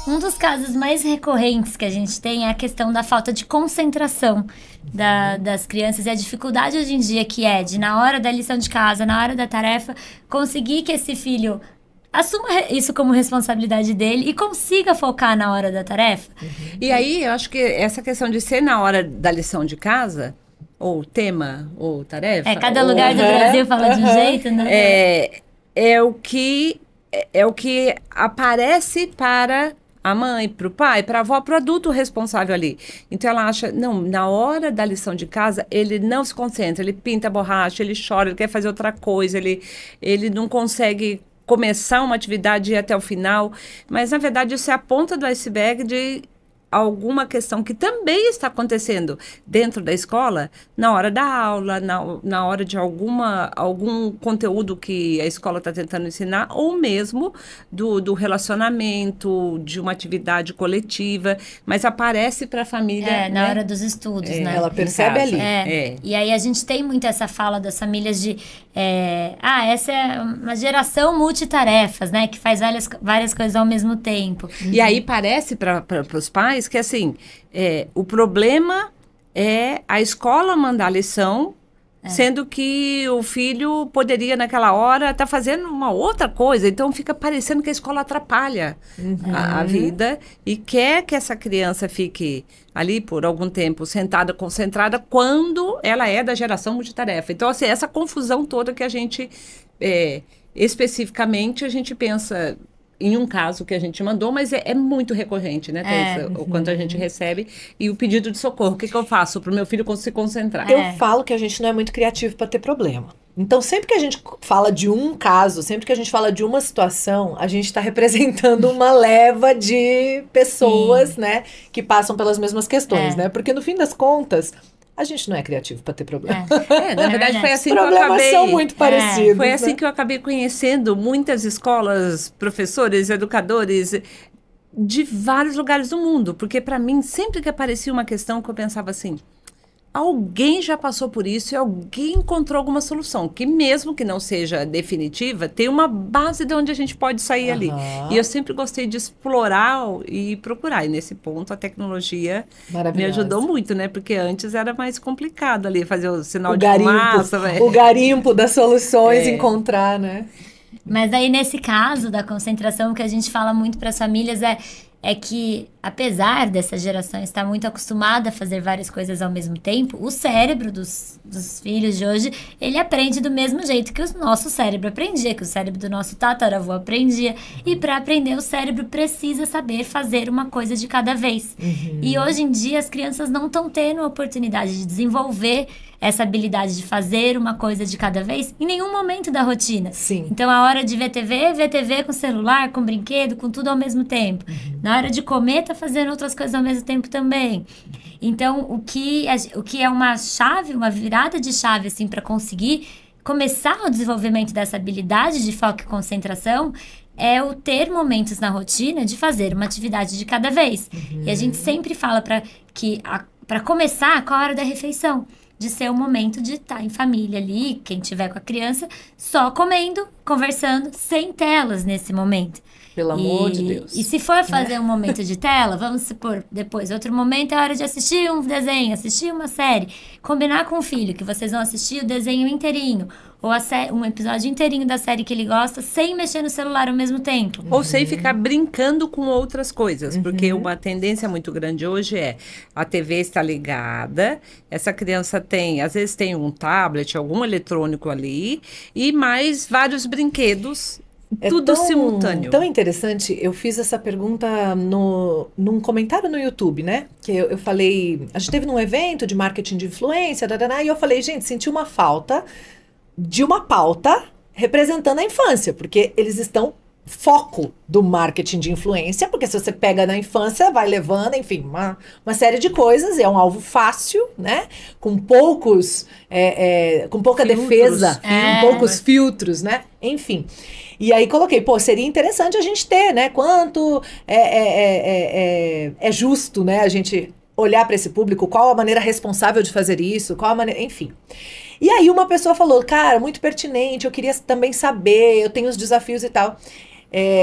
Um dos casos mais recorrentes que a gente tem é a questão da falta de concentração das crianças e a dificuldade hoje em dia que é de, na hora da lição de casa, na hora da tarefa, conseguir que esse filho assuma isso como responsabilidade dele e consiga focar na hora da tarefa. E aí, eu acho que essa questão de ser na hora da lição de casa, ou tema, ou tarefa... Cada lugar do Brasil fala de um jeito, né? É o que aparece para a mãe, para o pai, para a avó, para o adulto responsável ali. Então ela acha, não, na hora da lição de casa, ele não se concentra, ele pinta a borracha, ele chora, ele quer fazer outra coisa, ele não consegue começar uma atividade e ir até o final. Mas, na verdade, isso é a ponta do iceberg de alguma questão que também está acontecendo dentro da escola, na hora da aula, na hora de algum conteúdo que a escola está tentando ensinar, ou mesmo do relacionamento, de uma atividade coletiva, mas aparece para a família... na hora dos estudos, né? Ela percebe ali. E aí a gente tem muito essa fala das famílias de... essa é uma geração multitarefas, né? Que faz várias coisas ao mesmo tempo. E aí parece para os pais que, assim, o problema é a escola mandar lição, sendo que o filho poderia, naquela hora, estar fazendo uma outra coisa. Então, fica parecendo que a escola atrapalha a vida e quer que essa criança fique ali por algum tempo sentada, concentrada, quando ela é da geração multitarefa. Então, assim, essa confusão toda que a gente, especificamente, a gente pensa... em um caso que a gente mandou, mas é muito recorrente, né, Thaís? O quanto a gente recebe. E o pedido de socorro, o que eu faço para o meu filho se concentrar? Eu falo que a gente não é muito criativo para ter problema. Então, sempre que a gente fala de um caso, sempre que a gente fala de uma situação, a gente está representando uma leva de pessoas, né, que passam pelas mesmas questões, né? Porque, no fim das contas... a gente não é criativo para ter problema. Na verdade, foi assim que eu acabei... Os problemas são muito parecidos. Foi assim que eu acabei conhecendo muitas escolas, professores, educadores de vários lugares do mundo. Porque, para mim, sempre que aparecia uma questão que eu pensava assim... alguém já passou por isso e alguém encontrou alguma solução, que mesmo que não seja definitiva, tem uma base de onde a gente pode sair ali. E eu sempre gostei de explorar e procurar. E nesse ponto a tecnologia me ajudou muito, né? Porque antes era mais complicado ali, fazer o sinal de fumaça. O garimpo das soluções, encontrar, né? Mas aí nesse caso da concentração, o que a gente fala muito para as famílias é que, apesar dessa geração estar muito acostumada a fazer várias coisas ao mesmo tempo, o cérebro dos filhos de hoje, ele aprende do mesmo jeito que o nosso cérebro aprendia, que o cérebro do nosso tataravô aprendia. E para aprender, o cérebro precisa saber fazer uma coisa de cada vez. E hoje em dia, as crianças não estão tendo a oportunidade de desenvolver essa habilidade de fazer uma coisa de cada vez em nenhum momento da rotina. Sim. Então, a hora de ver TV com celular, com brinquedo, com tudo ao mesmo tempo. Na hora de comer, tá fazendo outras coisas ao mesmo tempo também. Então, o que é uma chave, uma virada de chave, assim, para conseguir começar o desenvolvimento dessa habilidade de foco e concentração é o ter momentos na rotina de fazer uma atividade de cada vez. E a gente sempre fala para começar com a hora da refeição, de ser o momento de estar em família ali, quem tiver com a criança, só comendo, conversando, sem telas nesse momento. Pelo amor de Deus. E se for fazer um momento de tela, vamos supor, depois, outro momento é a hora de assistir um desenho, assistir uma série. Combinar com o filho que vocês vão assistir o desenho inteirinho, ou um episódio inteirinho da série que ele gosta, sem mexer no celular ao mesmo tempo. Ou sem ficar brincando com outras coisas, porque uma tendência muito grande hoje é a TV está ligada, essa criança às vezes tem um tablet, algum eletrônico ali, e mais vários brinquedos. Tudo simultâneo. Tão interessante, eu fiz essa pergunta num comentário no YouTube, né? Que eu falei, a gente teve num evento de marketing de influência, e eu falei, gente, senti uma falta de uma pauta representando a infância, porque eles estão foco do marketing de influência, porque se você pega na infância, vai levando, enfim, uma série de coisas, é um alvo fácil, né? Com pouca defesa, com poucos filtros, né? Enfim. E aí coloquei, seria interessante a gente ter, né? Quanto é justo, né? A gente olhar para esse público, qual a maneira responsável de fazer isso, qual a maneira, enfim. E aí uma pessoa falou, cara, muito pertinente, eu queria também saber, eu tenho os desafios e tal.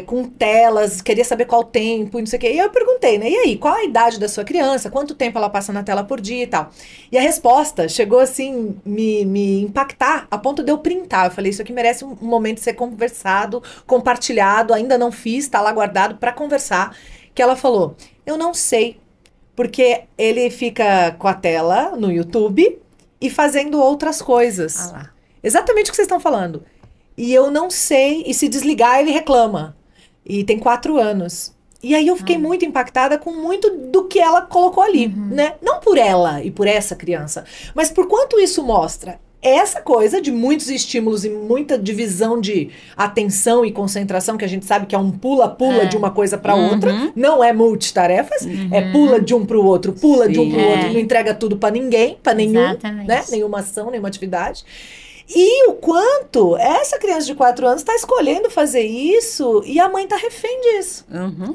com telas, queria saber qual o tempo e não sei o quê. E eu perguntei, né? E aí, qual a idade da sua criança? Quanto tempo ela passa na tela por dia e tal? E a resposta chegou assim, me impactar, a ponto de eu printar. Eu falei, isso aqui merece um momento de ser conversado, compartilhado, ainda não fiz, tá lá guardado pra conversar. Que ela falou, eu não sei, porque ele fica com a tela no YouTube e fazendo outras coisas. Ah lá. Exatamente o que vocês estão falando. E eu não sei, e se desligar ele reclama. E tem 4 anos. E aí eu fiquei muito impactada com muito do que ela colocou ali, né? Não por ela e por essa criança, mas por quanto isso mostra essa coisa de muitos estímulos e muita divisão de atenção e concentração, que a gente sabe que é um pula-pula de uma coisa para outra, não é multitarefas, é pula de um para o outro, pula de um para o outro, não entrega tudo para ninguém, para nenhum, né? Nenhuma ação, nenhuma atividade. E o quanto essa criança de 4 anos está escolhendo fazer isso e a mãe está refém disso,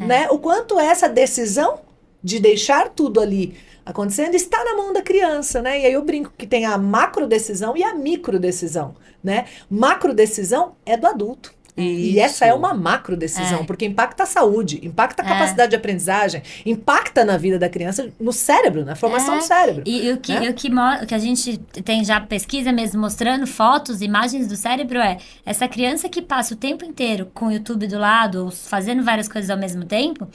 né? O quanto essa decisão de deixar tudo ali acontecendo está na mão da criança, né? E aí eu brinco que tem a macro decisão e a micro decisão, né? Macro decisão é do adulto. E essa é uma macro decisão, porque impacta a saúde, impacta a capacidade de aprendizagem, impacta na vida da criança, no cérebro, na formação do cérebro. E o que a gente tem já pesquisa mesmo mostrando fotos, imagens do cérebro essa criança que passa o tempo inteiro com o YouTube do lado, ou fazendo várias coisas ao mesmo tempo,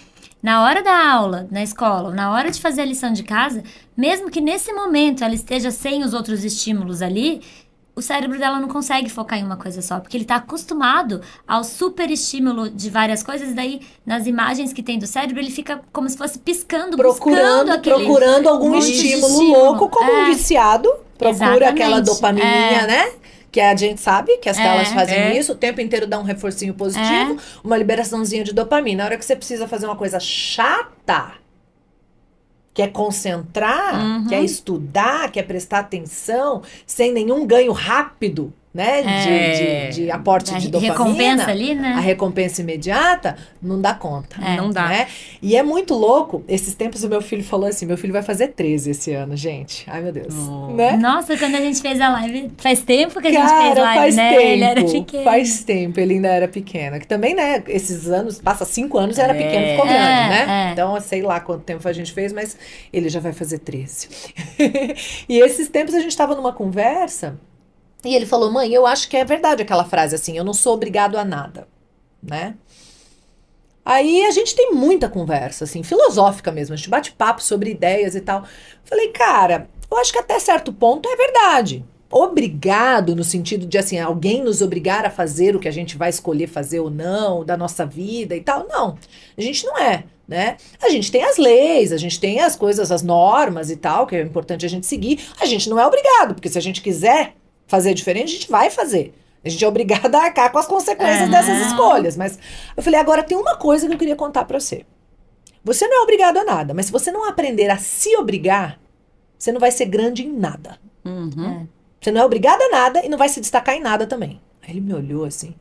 na hora da aula, na escola, ou na hora de fazer a lição de casa, mesmo que nesse momento ela esteja sem os outros estímulos ali, o cérebro dela não consegue focar em uma coisa só, porque ele está acostumado ao super estímulo de várias coisas, daí nas imagens que tem do cérebro, ele fica como se fosse piscando, procurando algum estímulo louco, como um viciado, procura aquela dopamininha, né? Que a gente sabe que as telas fazem isso, o tempo inteiro dá um reforcinho positivo, uma liberaçãozinha de dopamina. Na hora que você precisa fazer uma coisa chata, quer concentrar, quer estudar, quer prestar atenção, sem nenhum ganho rápido, né? De aporte de dopamina. Recompensa ali, né? A recompensa imediata, não dá conta. Não dá. Né? E é muito louco. Esses tempos o meu filho falou assim, meu filho vai fazer 13 esse ano, gente. Ai, meu Deus. Né? Nossa, quando a gente fez a live, faz tempo que a gente fez live, faz né? Tempo, ele era pequeno. Faz tempo, ele ainda era pequeno. Que também, né, esses anos, passa 5 anos, era pequeno, ficou grande, né? Então, sei lá quanto tempo a gente fez, mas ele já vai fazer 13. E esses tempos a gente tava numa conversa, e ele falou, mãe, eu acho que é verdade aquela frase assim, eu não sou obrigado a nada, né? Aí a gente tem muita conversa, assim, filosófica mesmo, a gente bate papo sobre ideias e tal. Falei, cara, eu acho que até certo ponto é verdade. Obrigado no sentido de, assim, alguém nos obrigar a fazer o que a gente vai escolher fazer ou não, da nossa vida e tal. Não, a gente não é, né? A gente tem as leis, a gente tem as coisas, as normas e tal, que é importante a gente seguir. A gente não é obrigado, porque se a gente quiser fazer diferente, a gente vai fazer. A gente é obrigado a arcar com as consequências dessas escolhas. Mas eu falei, agora tem uma coisa que eu queria contar pra você. Você não é obrigado a nada, mas se você não aprender a se obrigar, você não vai ser grande em nada. Você não é obrigado a nada e não vai se destacar em nada também. Aí ele me olhou assim.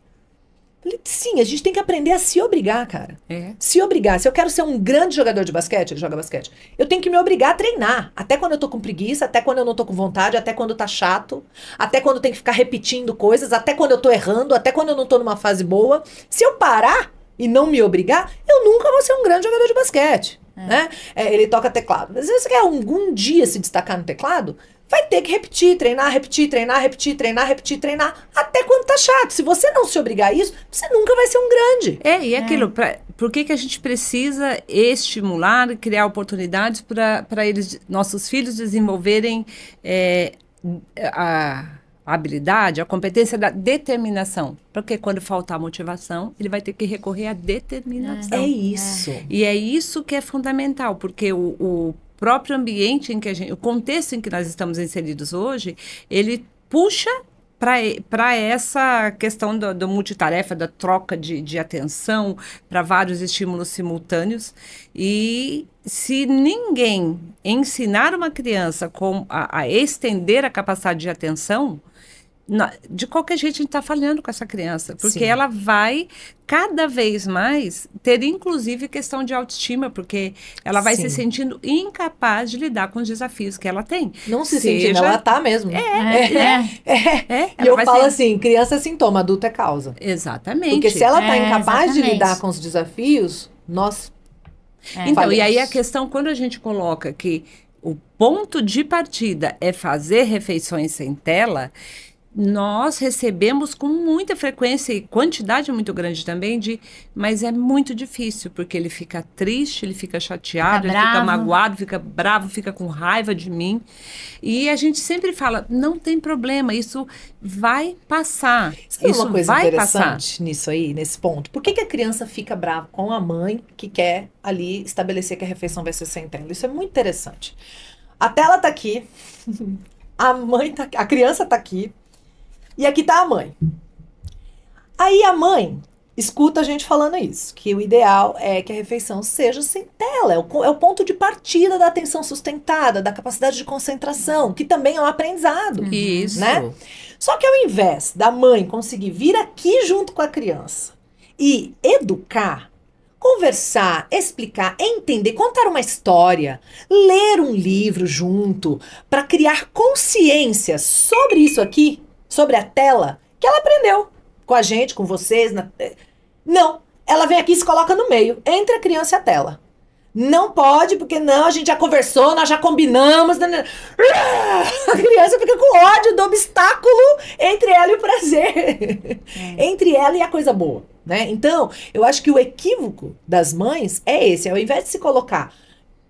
Falei, sim, a gente tem que aprender a se obrigar, cara. Se obrigar. Se eu quero ser um grande jogador de basquete, ele joga basquete, eu tenho que me obrigar a treinar. Até quando eu tô com preguiça, até quando eu não tô com vontade, até quando tá chato, até quando tem que ficar repetindo coisas, até quando eu tô errando, até quando eu não tô numa fase boa. Se eu parar e não me obrigar, eu nunca vou ser um grande jogador de basquete. Né? Ele toca teclado. Mas se você quer algum dia se destacar no teclado, vai ter que repetir, treinar, repetir, treinar, repetir, treinar, repetir, treinar, até quando tá chato. Se você não se obrigar a isso, você nunca vai ser um grande. E aquilo, por que a gente precisa estimular e criar oportunidades para eles, nossos filhos, desenvolverem a habilidade, a competência da determinação? Porque quando faltar motivação, ele vai ter que recorrer à determinação. É isso. E é isso que é fundamental, porque o próprio ambiente em que o contexto em que nós estamos inseridos hoje, ele puxa para essa questão do multitarefa, da troca de atenção para vários estímulos simultâneos. E se ninguém ensinar uma criança a estender a capacidade de atenção, de qualquer jeito a gente está falhando com essa criança, porque Sim. ela vai cada vez mais ter, inclusive, questão de autoestima, porque ela vai Sim. se sentindo incapaz de lidar com os desafios que ela tem. Não se sentindo, ela tá mesmo. E ela eu vai falo ser- assim, criança é sintoma, adulto é causa. Exatamente. Porque se ela tá É, incapaz de exatamente. lidar com os desafios, nós Então, e aí a falhamos. questão, quando a gente coloca que o ponto de partida é fazer refeições sem tela, nós recebemos com muita frequência e quantidade muito grande também mas é muito difícil, porque ele fica triste, ele fica chateado, Fica ele fica bravo. magoado, fica bravo, fica com raiva de mim. E a gente sempre fala, não tem problema, isso vai passar. Sabe Isso uma coisa vai interessante nisso aí, nesse ponto? Por que que a criança fica brava com a mãe que quer ali estabelecer que a refeição vai ser sem tela? Isso é muito interessante. A tela tá aqui, a criança tá aqui, e aqui tá a mãe. Aí a mãe escuta a gente falando isso, que o ideal é que a refeição seja sem tela, é o ponto de partida da atenção sustentada, da capacidade de concentração, que também é um aprendizado. Isso. Né? Só que ao invés da mãe conseguir vir aqui junto com a criança e educar, conversar, explicar, entender, contar uma história, ler um livro junto, para criar consciência sobre isso aqui, sobre a tela, que ela aprendeu com a gente, com vocês. Não, ela vem aqui e se coloca no meio, entre a criança e a tela. Não pode, porque não, a gente já conversou, nós já combinamos. A criança fica com ódio do obstáculo entre ela e o prazer. Entre ela e a coisa boa, né? Então, eu acho que o equívoco das mães é esse. Ao invés de se colocar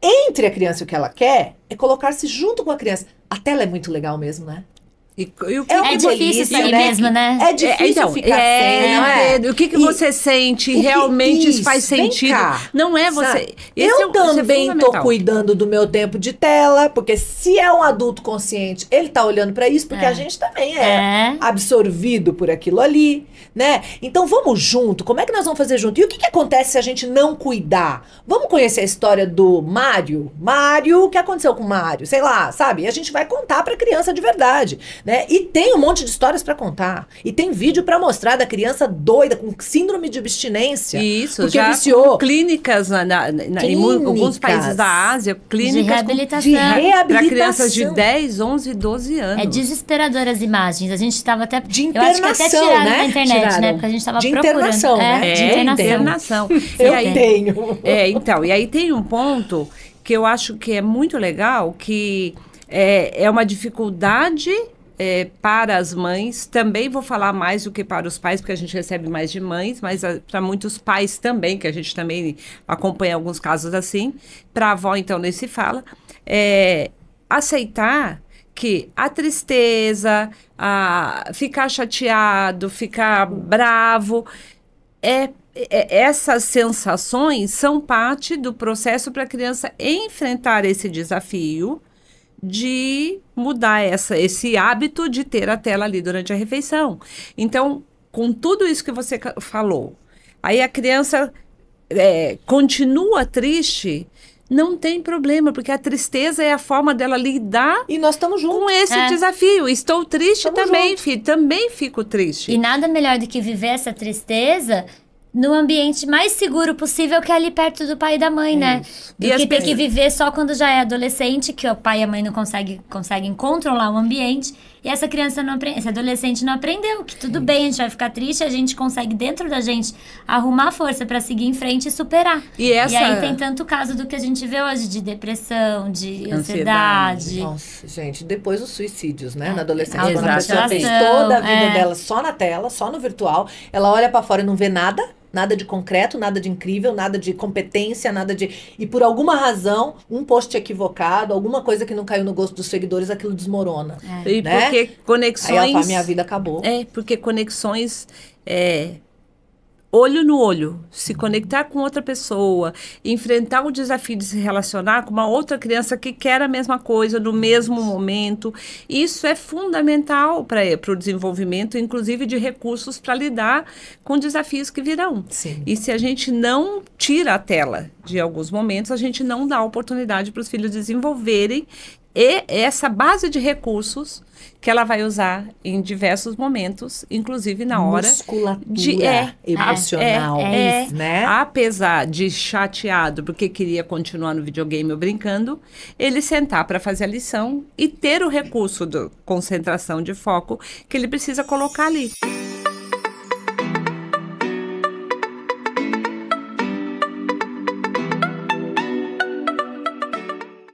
entre a criança e o que ela quer, é colocar-se junto com a criança. A tela é muito legal mesmo, né? E o que É uma É difícil delícia, sair né? mesmo, né? É difícil ficar sem, não é? O que E- você sente o que- realmente isso, faz vem sentido. cá, Não é você. sabe? Esse Eu é, isso é também tô fundamental. cuidando do meu tempo de tela, porque se é um adulto consciente, ele tá olhando pra isso, porque É. a gente também é É. absorvido por aquilo ali, né? Então vamos junto, como é que nós vamos fazer junto? E o que acontece se a gente não cuidar? Vamos conhecer a história do Mário? Mário, o que aconteceu com o Mário? Sei lá, sabe? E a gente vai contar pra criança de verdade, né? E tem um monte de histórias pra contar. E tem vídeo pra mostrar da criança doida, com síndrome de abstinência. Isso, porque já viciou. com clínicas em alguns países da Ásia, De clínicas reabilitação. para crianças de 10, 11, 12 anos. É desesperador as imagens. A gente tava até. De eu acho que até internação, tiraram né? da internet, Tiraram. né? Porque a gente tava De procurando. internação, é, né? de É, internação. internação. Eu E aí- tenho. Então, e aí tem um ponto que eu acho que é muito legal, que é uma dificuldade para as mães. Também vou falar mais do que para os pais, porque a gente recebe mais de mães, mas para muitos pais também, que a gente também acompanha alguns casos assim. Para a avó, então, nem se fala. Aceitar que a tristeza, ficar chateado, ficar bravo, essas sensações são parte do processo para a criança enfrentar esse desafio de mudar esse hábito de ter a tela ali durante a refeição. Então, com tudo isso que você falou, aí a criança continua triste, não tem problema, porque a tristeza é a forma dela lidar E nós estamos juntos. com esse desafio. Estou triste Tamo também, junto. filho, também fico triste. E nada melhor do que viver essa tristeza no ambiente mais seguro possível, que é ali perto do pai e da mãe, né? Do E as que ter que pessoas- viver só quando já é adolescente, que o pai e a mãe não conseguem controlar o ambiente. E essa criança não aprende, esse adolescente não aprendeu que tudo bem, a gente vai ficar triste, a gente consegue dentro da gente arrumar força pra seguir em frente e superar. E essa- aí tem tanto caso do que a gente vê hoje de depressão, de Ansiedade. ansiedade. Nossa, gente, depois os suicídios, né? Na É, adolescência, a quando a pessoa fez automutilação, toda a vida é. dela só na tela, só no virtual, ela olha pra fora e não vê nada. Nada de concreto, nada de incrível, nada de competência, nada de... E por alguma razão, um post equivocado, alguma coisa que não caiu no gosto dos seguidores, aquilo desmorona. E né? porque Aí conexões... ela fala, minha vida acabou. Porque conexões... olho no olho, se conectar com outra pessoa, enfrentar o desafio de se relacionar com uma outra criança que quer a mesma coisa no mesmo momento, isso é fundamental para o desenvolvimento, inclusive de recursos para lidar com desafios que virão. Sim. E se a gente não tira a tela de alguns momentos, a gente não dá oportunidade para os filhos desenvolverem E essa base de recursos que ela vai usar em diversos momentos, inclusive na hora musculatura emocional, né? Apesar de chateado porque queria continuar no videogame ou brincando, ele sentar para fazer a lição e ter o recurso de concentração, de foco que ele precisa colocar ali.